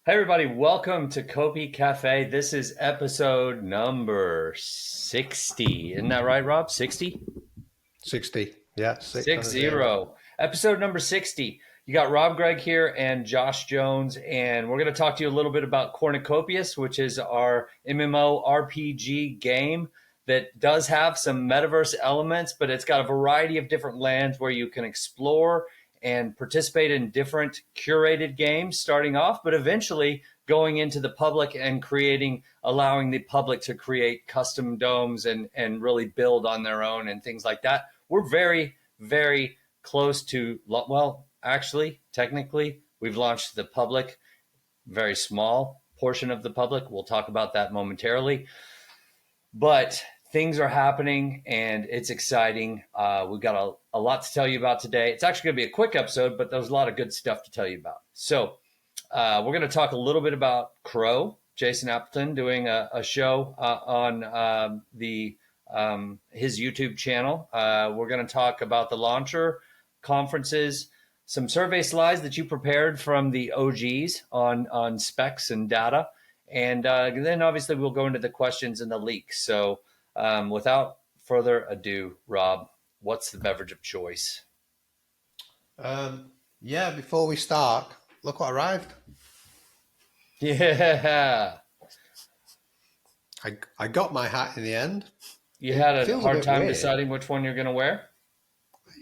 Hey everybody, welcome to Copi Cafe. This is episode number 60. Isn't that right, Rob? 60? 60. Yeah, 6-0. Episode number 60. You got Rob Greig here and Josh Jones, and we're going to talk to you a little bit about Cornucopias, which is our MMORPG game that does have some metaverse elements, but it's got a variety of different lands where you can explore and participate in different curated games starting off, but eventually going into the public and allowing the public to create custom domes and really build on their own and things like that. We're very, very close to, well, actually, technically, we've launched the public, very small portion of the public. We'll talk about that momentarily. But things are happening and it's exciting. We've got a lot to tell you about today. It's actually going to be a quick episode, but there's a lot of good stuff to tell you about. So we're going to talk a little bit about Crow, Jason Appleton, doing a show on his YouTube channel. We're going to talk about the launcher, conferences, some survey slides that you prepared from the OGs on specs and data. And then obviously we'll go into the questions and the leaks. So without further ado, Rob, what's the beverage of choice? Before we start, look what arrived. Yeah. I got my hat in the end. You had a hard time weird. deciding which one you're going to wear?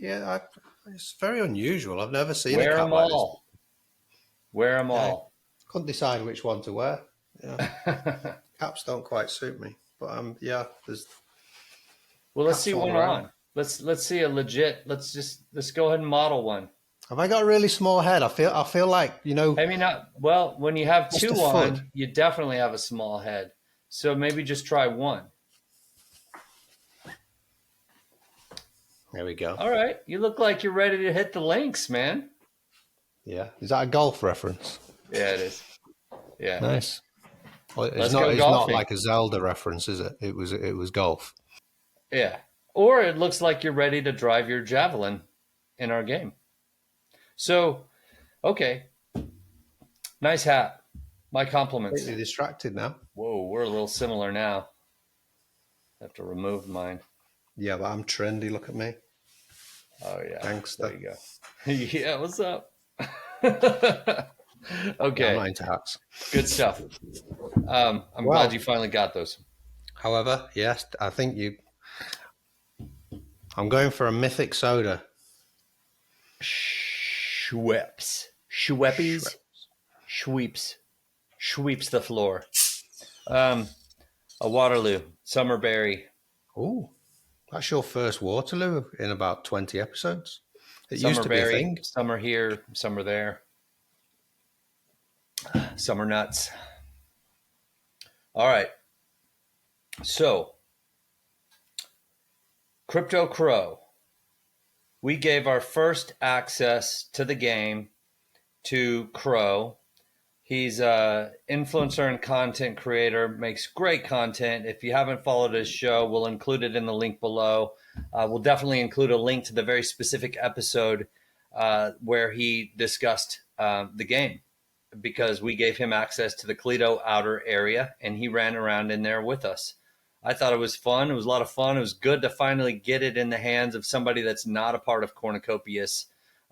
Yeah, it's very unusual. I've never seen wear a cap them like all. this. Wear them all. Couldn't decide which one to wear. Yeah. Caps don't quite suit me. But there's well, let's see all one around. on. Let's see a legit. Let's go ahead and model one. Have I got a really small head? I feel like, I mean, well, when you have Just two a on, foot. you definitely have a small head. So maybe just try one. There we go. All right. You look like you're ready to hit the links, man. Yeah. Is that a golf reference? Yeah, it is. Yeah. Nice. Well, Let's it's go not golfing. like a Zelda reference, is it? It was golf. Yeah. Or it looks like you're ready to drive your javelin in our game. So, okay. Nice hat. My compliments. Completely distracted now. Whoa, we're a little similar now. I have to remove mine. Yeah, but I'm trendy. Look at me. Oh, yeah. Thanks. There you go. Yeah, what's up? Okay. I'm not into hats. Good stuff. I'm glad you finally got those. However, yes, I think I'm going for a mythic soda. Schweppes. Schweppies. Sweeps the floor. A Waterloo. Summer berry. Oh, that's your first Waterloo in about 20 episodes. It Summer used to berry, be a thing. Some are here, some are there. Some are nuts. All right. So, Crypto Crow. We gave our first access to the game to Crow. He's an influencer and content creator, makes great content. If you haven't followed his show, we'll include it in the link below. We'll definitely include a link to the very specific episode where he discussed the game, because we gave him access to the Clito outer area and he ran around in there with us. I thought it was fun. It was a lot of fun. It was good to finally get it in the hands of somebody that's not a part of Cornucopias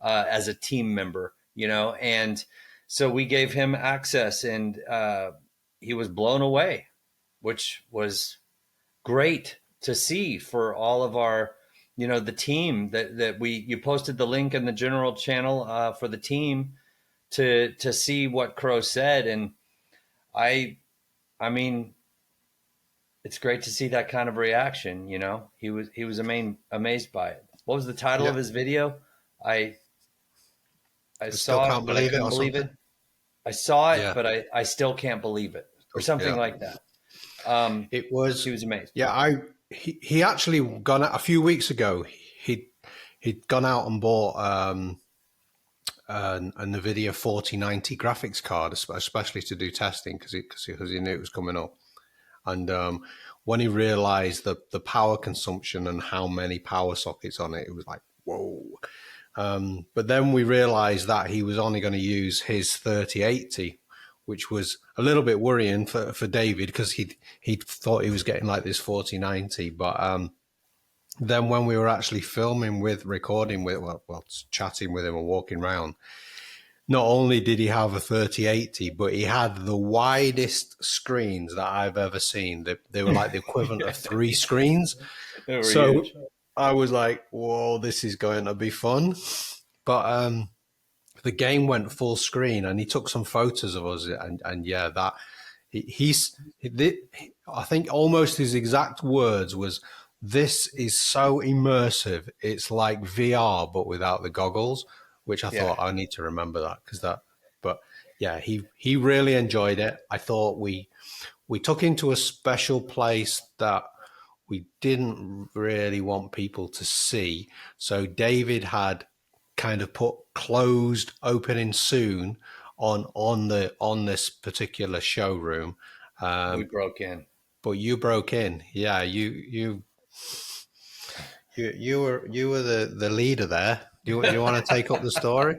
as a team member, and so we gave him access and he was blown away, which was great to see for all of our, the team that you posted the link in the general channel for the team to see what Crow said. And I mean, it's great to see that kind of reaction. He was amazed by it. What was the title of his video? I saw can't it, but I believe couldn't it or believe something? it. I saw it, Yeah. but I still can't believe it, or something like that. It was. He was amazed. Yeah, he actually gone out a few weeks ago. He'd gone out and bought a NVIDIA 4090 graphics card, especially to do testing because he knew it was coming up. And when he realized the power consumption and how many power sockets on it, it was like, whoa. But then we realized that he was only going to use his 3080, which was a little bit worrying for David because he thought he was getting like this 4090. But then when we were actually recording with, well, chatting with him and walking around, not only did he have a 3080, but he had the widest screens that I've ever seen. They were like the equivalent of 3 screens. They were So huge. I was like, whoa, this is going to be fun. But the game went full screen, and he took some photos of us, and yeah, that I think almost his exact words was, "This is so immersive. It's like VR but without the goggles," which I thought I need to remember that But yeah, he really enjoyed it. I thought we took him to a special place that we didn't really want people to see. So David had kind of put closed, opening soon on this particular showroom. We broke in. But you broke in. Yeah, you were the leader there. Do you want to take up the story?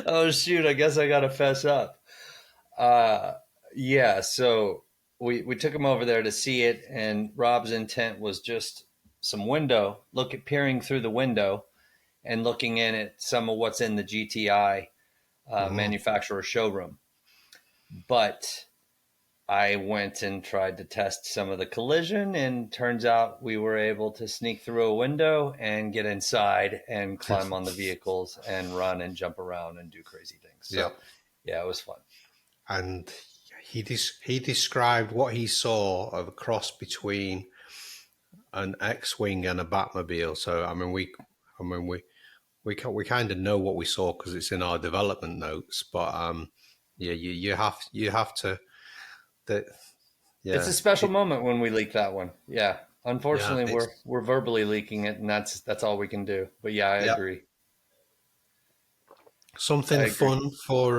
Oh shoot, I guess I gotta fess up. Yeah, so we took him over there to see it, and Rob's intent was just some window, peering through the window and looking in at some of what's in the GTI manufacturer showroom. But I went and tried to test some of the collision, and turns out we were able to sneak through a window and get inside and climb on the vehicles and run and jump around and do crazy things. So, yeah, it was fun. And he described what he saw of a cross between an X-wing and a Batmobile. So we kind of know what we saw because it's in our development notes. But yeah, you have to. It's a special moment when we leak that one. Yeah, unfortunately, we're verbally leaking it, and that's all we can do. But yeah, I agree. Something fun for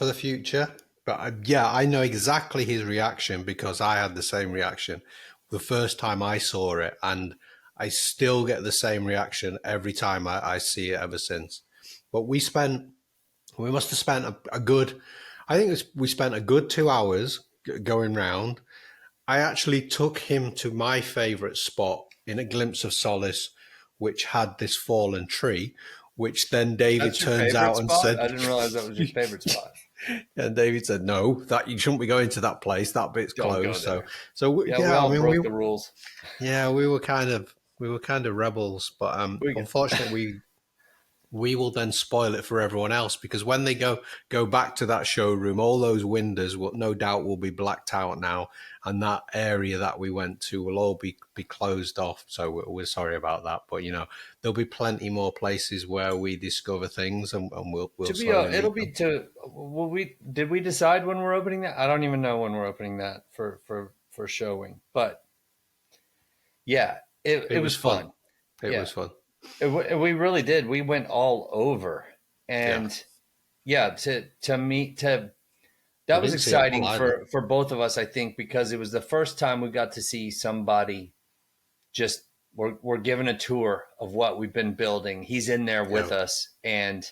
the future. But yeah, I know exactly his reaction because I had the same reaction the first time I saw it, and I still get the same reaction every time I see it ever since. But we must have spent a good. I think we spent a good 2 hours going round. I actually took him to my favourite spot in A Glimpse of Solace, which had this fallen tree, which then David turns out and said, I didn't realize that was your favorite spot. And David said, no, that you shouldn't be going to that place. That bit's closed. We all broke the rules. Yeah, we were kind of rebels, but unfortunately we will then spoil it for everyone else, because when they go back to that showroom, all those windows will no doubt will be blacked out now, and that area that we went to will all be closed off. So we're sorry about that, but there'll be plenty more places where we discover things, and we'll it'll be to. Did we decide when we're opening that? I don't even know when we're opening that for showing, but yeah, it was fun. It was fun. We really did. We went all over, and that was exciting for both of us, I think, because it was the first time we got to see somebody just we're given a tour of what we've been building. He's in there with us, and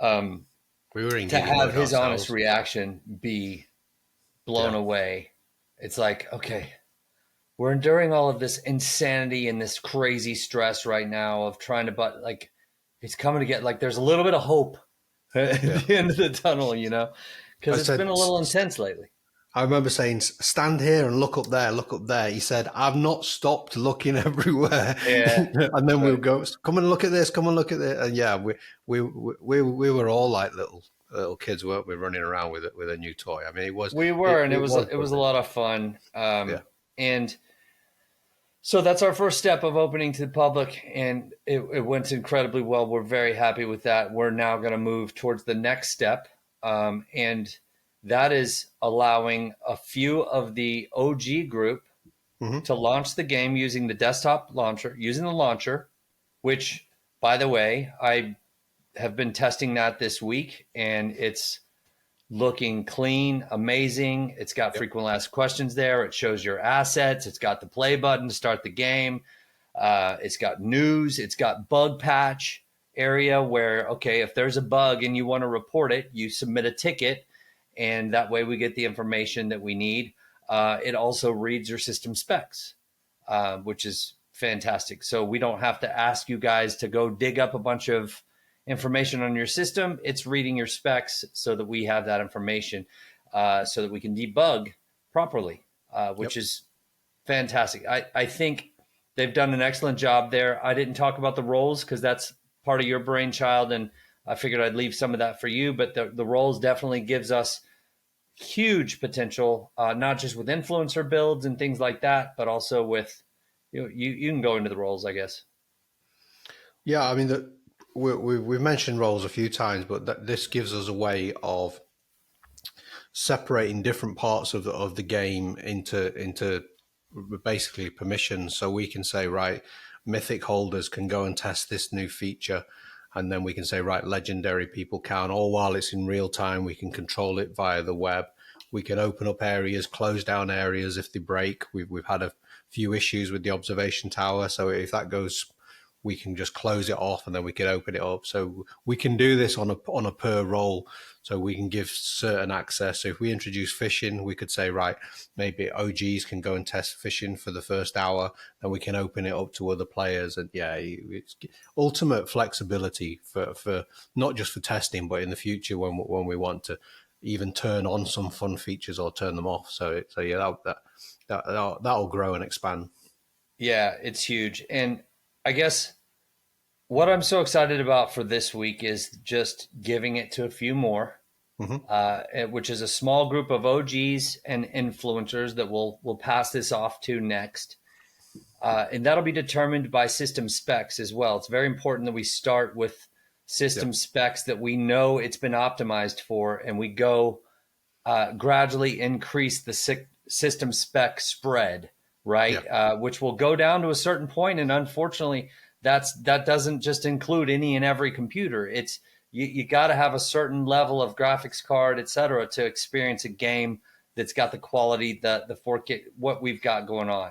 we were in to have his honest reaction be blown away. It's like, okay, we're enduring all of this insanity and this crazy stress right now of trying to, it's coming to get, there's a little bit of hope at the end of the tunnel, because it's been a little intense lately. I remember saying, stand here and look up there, look up there. He said, I've not stopped looking everywhere. Yeah. And then we'll go, come and look at this, come and look at this. And yeah, we were all like little kids, weren't we, running around with a new toy. I mean, it was a lot of fun. And so that's our first step of opening to the public, and it went incredibly well. We're very happy with that. We're now going to move towards the next step, and that is allowing a few of the OG group to launch the game using the desktop launcher, which, by the way, I have been testing that this week, and it's looking clean, amazing. It's got frequently asked questions there. It shows your assets. It's got the play button to start the game. It's got news. It's got bug patch. area where, okay, if there's a bug and you want to report it, you submit a ticket, and that way we get the information that we need. It also reads your system specs, which is fantastic. So we don't have to ask you guys to go dig up a bunch of information on your system. It's reading your specs so that we have that information, so that we can debug properly, which is fantastic. I think they've done an excellent job there. I didn't talk about the roles because that's part of your brainchild, and I figured I'd leave some of that for you. But the roles definitely gives us huge potential, not just with influencer builds and things like that, but also with you can go into the roles, I guess. Yeah, I mean, we've mentioned roles a few times, but this gives us a way of separating different parts of the game into basically permissions. So we can say, right, mythic holders can go and test this new feature, and then we can say, right, legendary people can, all while it's in real time. We can control it via the web. We can open up areas, close down areas if they break. We've had a few issues with the observation tower, so if that goes, we can just close it off and then we can open it up. So we can do this on a per role. So we can give certain access. So if we introduce fishing, we could say, right, maybe OGs can go and test fishing for the first hour, then we can open it up to other players. And yeah, it's ultimate flexibility for not just for testing, but in the future when we want to even turn on some fun features or turn them off. So yeah, that'll grow and expand. Yeah, it's huge. And I guess what I'm so excited about for this week is just giving it to a few more, which is a small group of OGs and influencers that we'll pass this off to next. And that'll be determined by system specs as well. It's very important that we start with system specs that we know it's been optimized for, and we go gradually increase the system spec spread, right? Which will go down to a certain point, and unfortunately, that doesn't just include any and every computer. It's you got to have a certain level of graphics card, et cetera, to experience a game that's got the quality, the 4K, what we've got going on.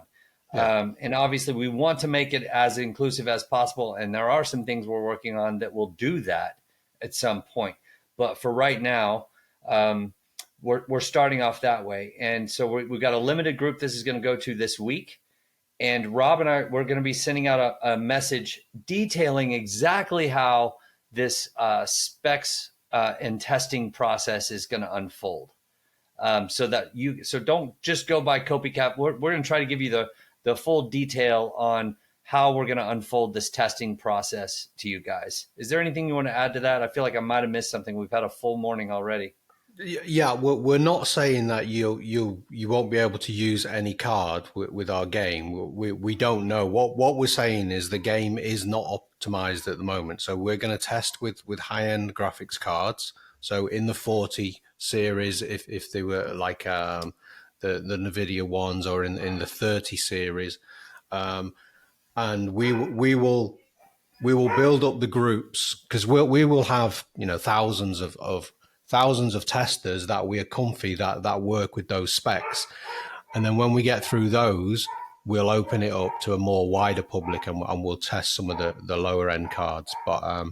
And obviously, we want to make it as inclusive as possible, and there are some things we're working on that will do that at some point. But for right now, we're starting off that way, and so we've got a limited group this is going to go to this week. And Rob and we're going to be sending out a message detailing exactly how this specs and testing process is going to unfold. So don't just go by Copi Cafe. We're going to try to give you the full detail on how we're going to unfold this testing process to you guys. Is there anything you want to add to that? I feel like I might have missed something. We've had a full morning already. Yeah, we're not saying that you won't be able to use any card with our game. We don't know. What we're saying is the game is not optimized at the moment. So we're going to test with high-end graphics cards. So in the 40 series, if they were like the NVIDIA ones, or in the 30 series, and we will build up the groups, because we will have thousands of testers that we are comfy that work with those specs, and then when we get through those, we'll open it up to a more wider public, and we'll test some of the lower end cards. But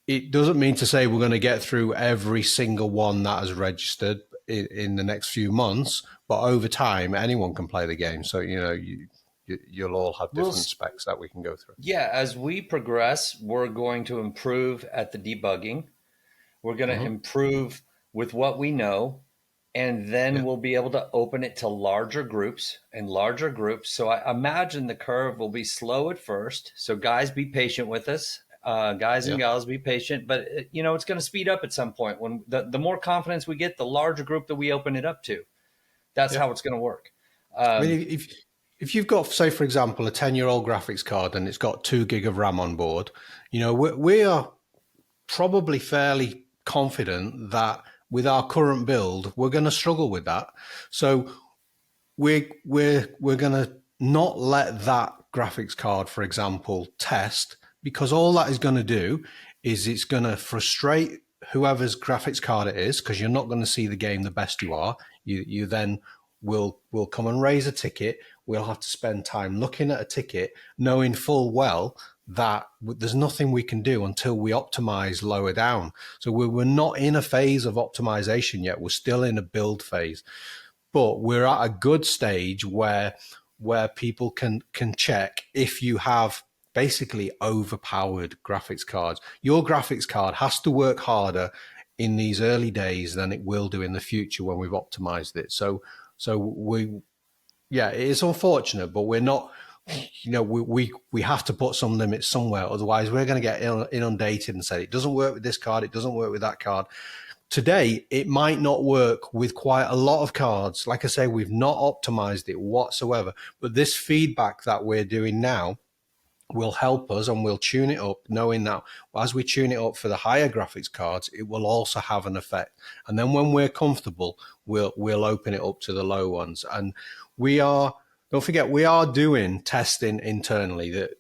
it doesn't mean to say we're going to get through every single one that has registered in the next few months, but over time anyone can play the game. So you'll all have different specs that we can go through. Yeah, as we progress, we're going to improve at the debugging. We're going to improve with what we know, and then we'll be able to open it to larger groups and larger groups. So I imagine the curve will be slow at first. So guys, be patient with us. Guys and gals, be patient. But, it's going to speed up at some point. When the more confidence we get, the larger group that we open it up to. That's how it's going to work. I mean, if you've got, say, for example, a 10-year-old graphics card and it's got 2 gig of RAM on board, we are probably fairly confident that with our current build, we're going to struggle with that. So we're going to not let that graphics card, for example, test, because all that is going to do is it's going to frustrate whoever's graphics card it is, because you're not going to see the game the best you are. You then will come and raise a ticket. We'll have to spend time looking at a ticket, knowing full well that there's nothing we can do until we optimize lower down. So we're not in a phase of optimization yet. We're still in a build phase, but we're at a good stage where people can check if you have basically overpowered graphics cards. Your graphics card has to work harder in these early days than it will do in the future when we've optimized it. So it is unfortunate, but we're not, we have to put some limits somewhere. Otherwise, we're going to get inundated and say, it doesn't work with this card, it doesn't work with that card. Today, it might not work with quite a lot of cards. Like I say, we've not optimized it whatsoever. But this feedback that we're doing now will help us, and we'll tune it up, knowing that as we tune it up for the higher graphics cards, it will also have an effect. And then when we're comfortable, we'll open it up to the low ones. And don't forget, we are doing testing internally. That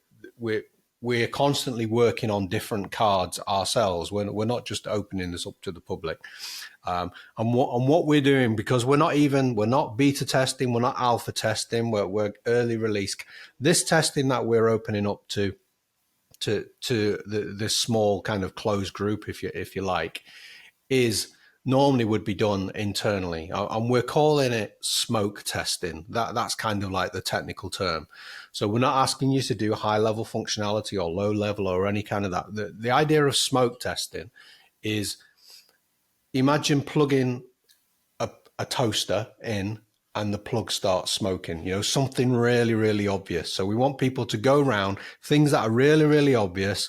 we're constantly working on different cards ourselves. We're not just opening this up to the public. And what we're doing, because we're not beta testing, we're not alpha testing, we're early release. This testing that we're opening up to this small kind of closed group, if you like, is normally would be done internally, and we're calling it smoke testing. That's kind of like the technical term. So we're not asking you to do high level functionality or low level or any kind of that. The idea of smoke testing is, imagine plugging a toaster in and the plug starts smoking, something really, really obvious. So we want people to go around things that are really, really obvious,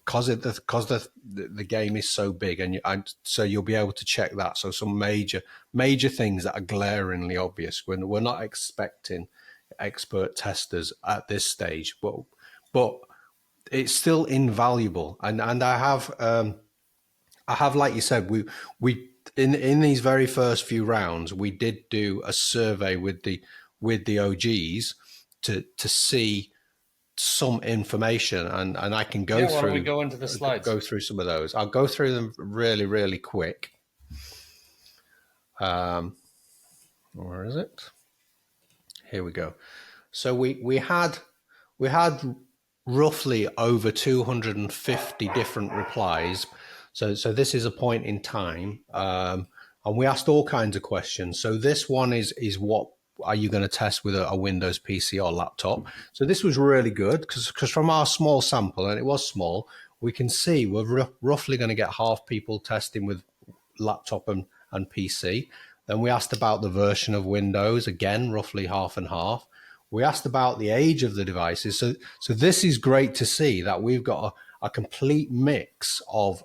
because the game is so big, and so you'll be able to check that. So some major things that are glaringly obvious. We're not expecting expert testers at this stage, but it's still invaluable. And I have, like you said, we in these very first few rounds, we did do a survey with the OGs to see some information, and I can go why through. don't we go into the slides? Go through some of those. I'll go through them really, really quick. Where is it? Here we go. So we had roughly over 250 different replies. So this is a point in time, and we asked all kinds of questions. So this one is what are you going to test with a Windows PC or laptop? So this was really good because from our small sample, and it was small, we can see we're roughly going to get half people testing with laptop and PC. Then we asked about the version of Windows, again, roughly half and half. We asked about the age of the devices. So this is great to see that we've got a complete mix of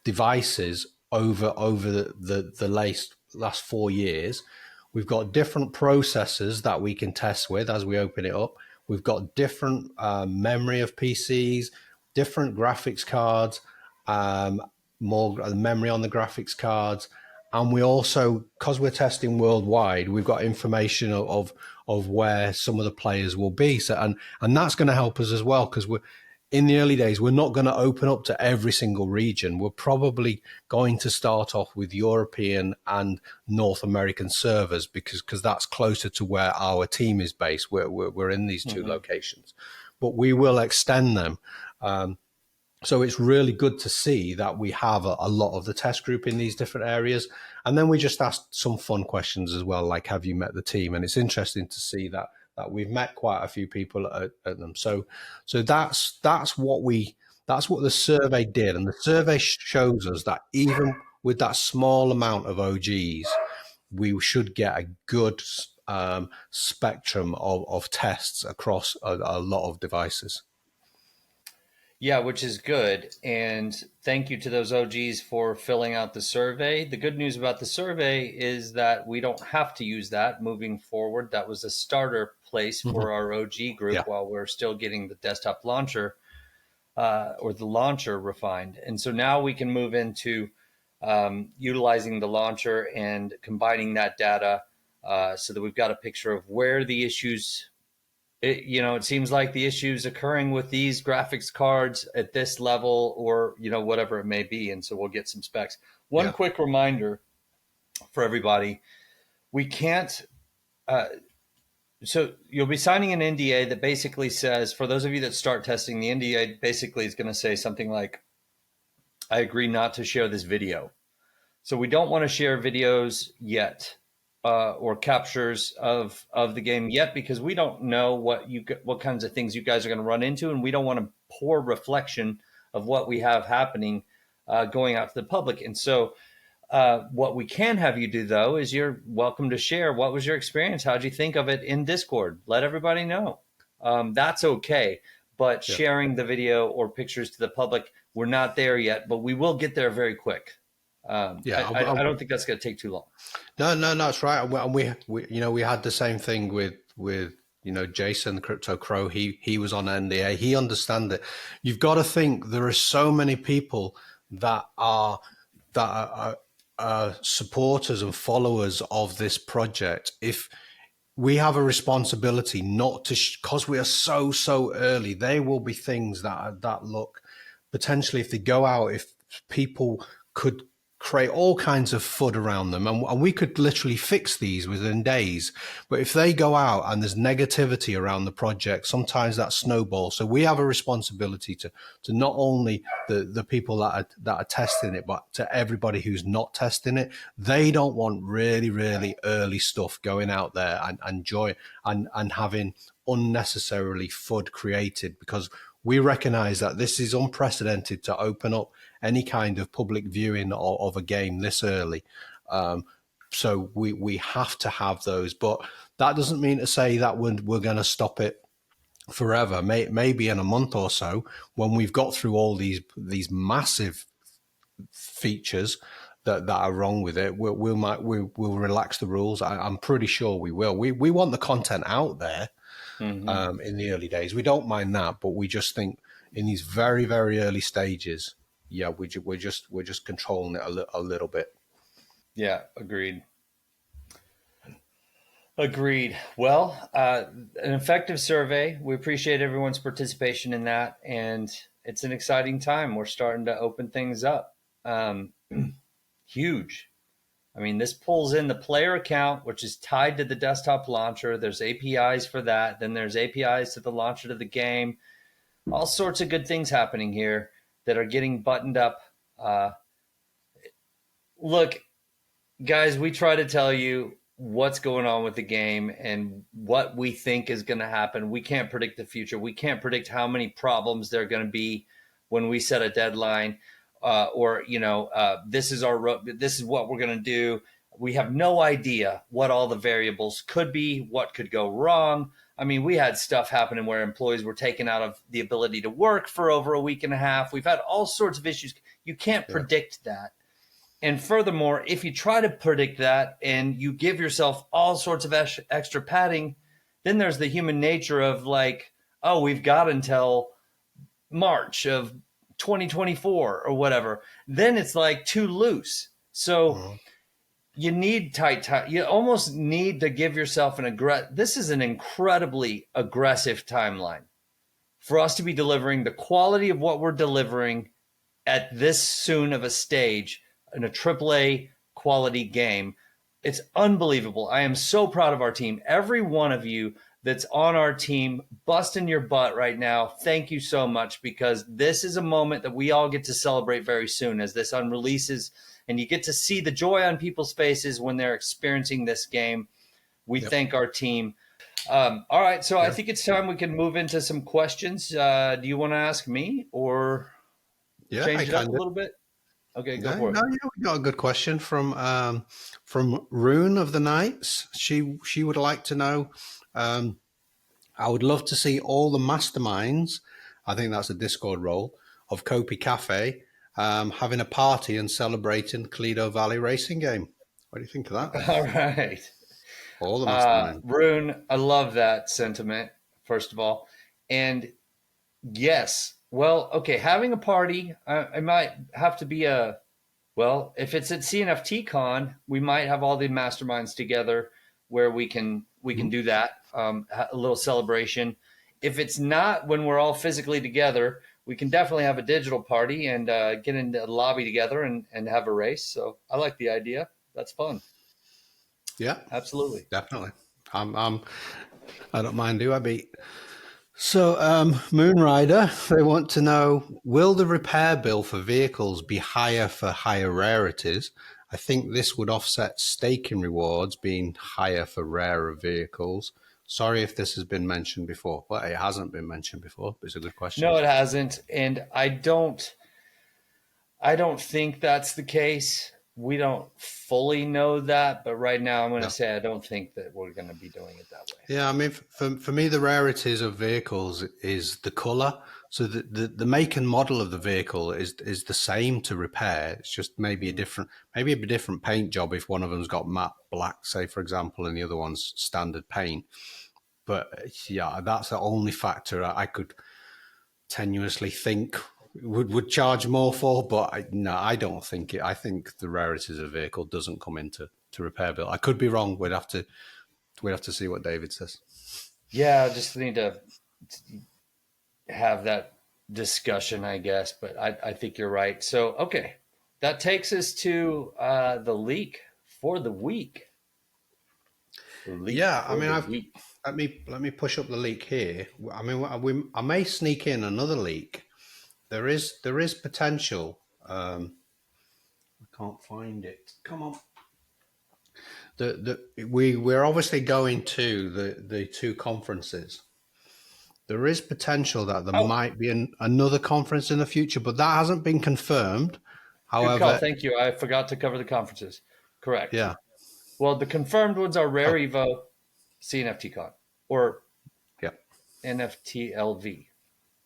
devices over the last 4 years. We've got different processors that we can test with as we open it up. We've got different memory of PCs, different graphics cards, more memory on the graphics cards. And we also, because we're testing worldwide, we've got information of where some of the players will be. So, and that's going to help us as well, because we're in the early days, we're not going to open up to every single region. We're probably going to start off with European and North American servers because that's closer to where our team is based. We're in these two locations, but we will extend them. So it's really good to see that we have a lot of the test group in these different areas. And then we just asked some fun questions as well, like, have you met the team? And it's interesting to see that we've met quite a few people at them. So that's what the survey did. And the survey shows us that even with that small amount of OGs, we should get a good spectrum of tests across a lot of devices. Yeah, which is good. And thank you to those OGs for filling out the survey. The good news about the survey is that we don't have to use that moving forward. That was a starter place for our OG group while we're still getting the desktop launcher or the launcher refined. And so now we can move into utilizing the launcher and combining that data so that we've got a picture of where the issues. It seems like the issues occurring with these graphics cards at this level or, whatever it may be. And so we'll get some specs. One quick reminder for everybody, we can't so you'll be signing an NDA that basically says, for those of you that start testing, the NDA basically is going to say something like, I agree not to share this video. So we don't want to share videos yet, or captures of the game yet, because we don't know what kinds of things you guys are going to run into, and we don't want a poor reflection of what we have happening going out to the public. And so what we can have you do, though, is you're welcome to share what was your experience. How'd you think of it in Discord? Let everybody know. That's okay. But Yeah. sharing the video or pictures to the public, we're not there yet, but we will get there very quick. Yeah, I don't think that's going to take too long. no, that's right. And we we had the same thing with Jason Crypto Crow. He was on NDA. He understand it. You've got to think there are so many people that are supporters and followers of this project. If we have a responsibility not to, because we are so early, there will be things that look potentially, if they go out, if people could create all kinds of FUD around them, and we could literally fix these within days. But if they go out and there's negativity around the project, sometimes that snowballs. So we have a responsibility to not only the people that are testing it, but to everybody who's not testing it. They don't want really early stuff going out there and joy and having unnecessarily FUD created, because we recognize that this is unprecedented to open up any kind of public viewing of a game this early. So we have to have those, but that doesn't mean to say that we're going to stop it forever. Maybe in a month or so, when we've got through all these massive features that are wrong with it, we'll relax the rules. I'm pretty sure we will. We want the content out there. Mm-hmm. In the early days, we don't mind that, but we just think in these very early stages, yeah, we're just controlling it a little bit. Yeah, agreed. Agreed. Well, an effective survey. We appreciate everyone's participation in that, and it's an exciting time. We're starting to open things up. Huge. I mean, this pulls in the player account, which is tied to the desktop launcher. There's APIs for that. Then there's APIs to the launcher to the game. All sorts of good things happening here that are getting buttoned up. Look, guys, we try to tell you what's going on with the game and what we think is going to happen. We can't predict the future. We can't predict how many problems there are going to be when we set a deadline. This is what we're going to do. We have no idea what all the variables could be, what could go wrong. I mean, we had stuff happening where employees were taken out of the ability to work for over a week and a half. We've had all sorts of issues. You can't predict that. And furthermore, if you try to predict that and you give yourself all sorts of extra padding, then there's the human nature of like, oh, we've got until March of 2024 or whatever. Then it's like too loose. So you need tight. You almost need to give yourself this is an incredibly aggressive timeline for us to be delivering the quality of what we're delivering at this soon of a stage in a AAA quality game. It's unbelievable. I am so proud of our team. Every one of you that's on our team, busting your butt right now. Thank you so much, because this is a moment that we all get to celebrate very soon as this unreleases, and you get to see the joy on people's faces when they're experiencing this game. We thank our team. All right, so I think it's time we can move into some questions. Do you want to ask me or change it up a little bit? Okay, go for it. We got a good question from Rune of the Knights. She would like to know, I would love to see all the masterminds, I think that's a Discord role, of Copi Cafe having a party and celebrating Cledo Valley racing game. What do you think of that? All right. All the masterminds. Rune, I love that sentiment, first of all. And yes, well, okay, having a party, I might have to be if it's at CNFTCon, we might have all the masterminds together where we can do that, a little celebration. If it's not when we're all physically together, we can definitely have a digital party and get into the lobby together and have a race. So I like the idea. That's fun. Yeah, absolutely, definitely. I don't mind who I beat. So, Moonrider, they want to know, will the repair bill for vehicles be higher for higher rarities? I think this would offset staking rewards being higher for rarer vehicles. Sorry if this has been mentioned before. Well, it hasn't been mentioned before, but it's a good question. No, it hasn't, and I don't think that's the case. We don't fully know that, but right now I'm going to No. say I don't think that we're going to be doing it that way. Yeah, I mean, for me, the rarities of vehicles is the color. So the make and model of the vehicle is the same to repair. It's just maybe maybe a different paint job if one of them's got matte black, say for example, and the other one's standard paint. But yeah, that's the only factor I could tenuously think would charge more for. But no, I don't think it. I think the rarities of a vehicle doesn't come into repair bill. I could be wrong. We'd have to see what David says. Yeah, just need to have that discussion, I guess. But I think you're right. So, okay, that takes us to the leak for the week. Yeah, I mean, let me push up the leak here. I mean, I may sneak in another leak. There is potential. I can't find it. Come on. We're obviously going to the two conferences. There is potential that there might be another conference in the future, but that hasn't been confirmed. Good call. However, Thank you. I forgot to cover the conferences. Correct. yeah, Well, the confirmed ones are Rare Evo, CNFTCon, or yeah, NFTLV.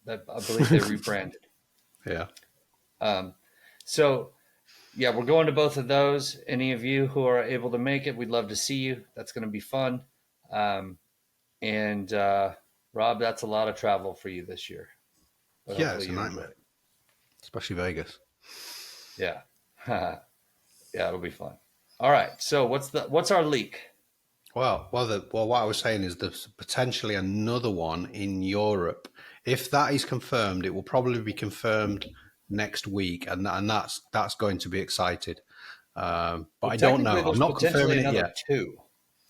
I believe they rebranded. yeah. So, yeah, we're going to both of those. Any of you who are able to make it, we'd love to see you. That's going to be fun. And Rob, that's a lot of travel for you this year. But Yeah, it's a nightmare, especially Vegas. Yeah. Yeah, it'll be fun. All right. So what's our leak? Well, what I was saying is there's potentially another one in Europe. If that is confirmed, it will probably be confirmed next week, and that's going to be excited. But I don't know. I'm not confirming it yet. Two,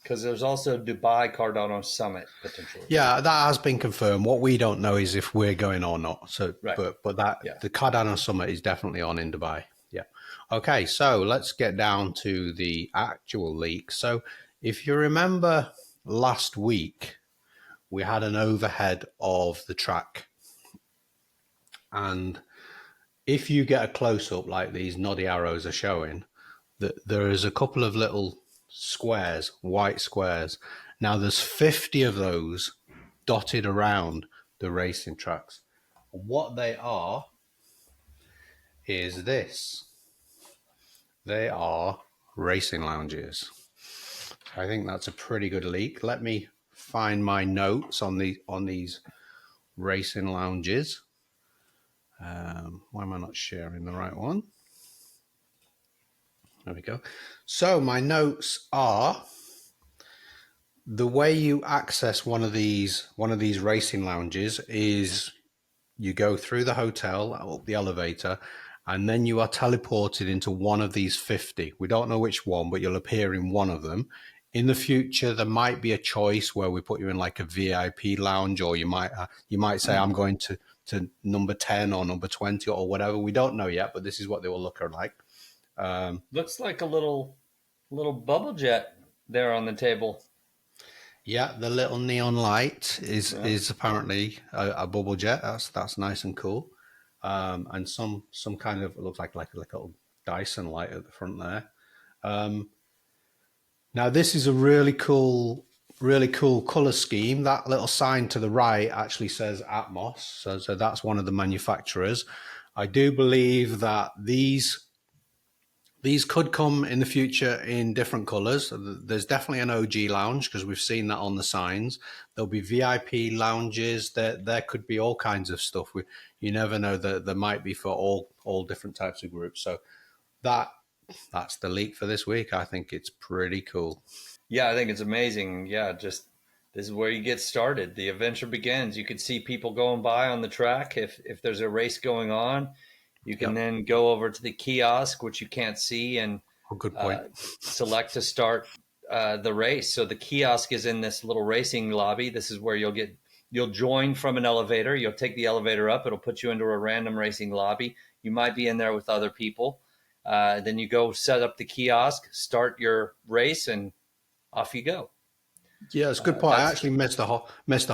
because there's also Dubai Cardano Summit potentially. Yeah, that has been confirmed. What we don't know is if we're going or not. So, right. but the Cardano Summit is definitely on in Dubai. Yeah. Okay, so let's get down to the actual leak. So, if you remember last week, we had an overhead of the track, and if you get a close up like these noddy arrows are showing, that there is a couple of little squares, white squares. Now there's 50 of those dotted around the racing tracks. What they are is this. They are racing lounges. I think that's a pretty good leak. Let me find my notes on these racing lounges. Why am I not sharing the right one? There we go. So my notes are: the way you access one of these racing lounges is you go through the hotel, up the elevator, and then you are teleported into one of these 50. We don't know which one, but you'll appear in one of them. In the future, there might be a choice where we put you in like a VIP lounge, or you might say, I'm going to number 10 or number 20 or whatever. We don't know yet, but this is what they will look like. Looks like a little bubble jet there on the table. Yeah, the little neon light is apparently a bubble jet. That's nice and cool. And some kind of, it looks like a little Dyson light at the front there. Now this is a really cool color scheme. That little sign to the right actually says Atmos, so that's one of the manufacturers. I do believe that these could come in the future in different colors. There's definitely an OG lounge because we've seen that on the signs. There'll be VIP lounges. There could be all kinds of stuff. You never know, that there might be for all different types of groups. So that's the leak for this week. I think it's pretty cool. Yeah, I think it's amazing. Yeah, just this is where you get started. The adventure begins. You could see people going by on the track. If there's a race going on, you can then go over to the kiosk, which you can't see, and good point. Select to start the race. So the kiosk is in this little racing lobby. This is where you'll join from an elevator. You'll take the elevator up. It'll put you into a random racing lobby. You might be in there with other people. Then you go set up the kiosk, start your race, and off you go. Yeah, it's a good point. I actually missed the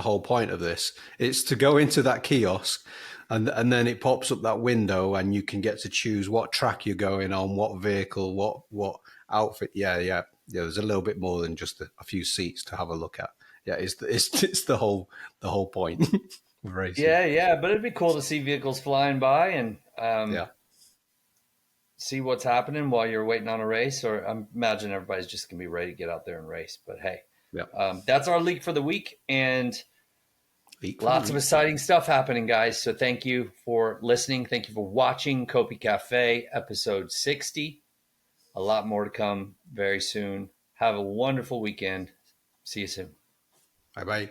whole point of this. It's to go into that kiosk, and then it pops up that window, and you can get to choose what track you're going on, what vehicle, what outfit. Yeah. There's a little bit more than just a few seats to have a look at. Yeah, it's the whole point of racing. Yeah. But it'd be cool to see vehicles flying by and see what's happening while you're waiting on a race. Or I imagine everybody's just gonna be ready to get out there and race. But hey. Yeah. That's our leak for the week, and lots of exciting stuff happening, guys. So thank you for listening. Thank you for watching Copi Cafe, episode 60. A lot more to come very soon. Have a wonderful weekend. See you soon. Bye-bye.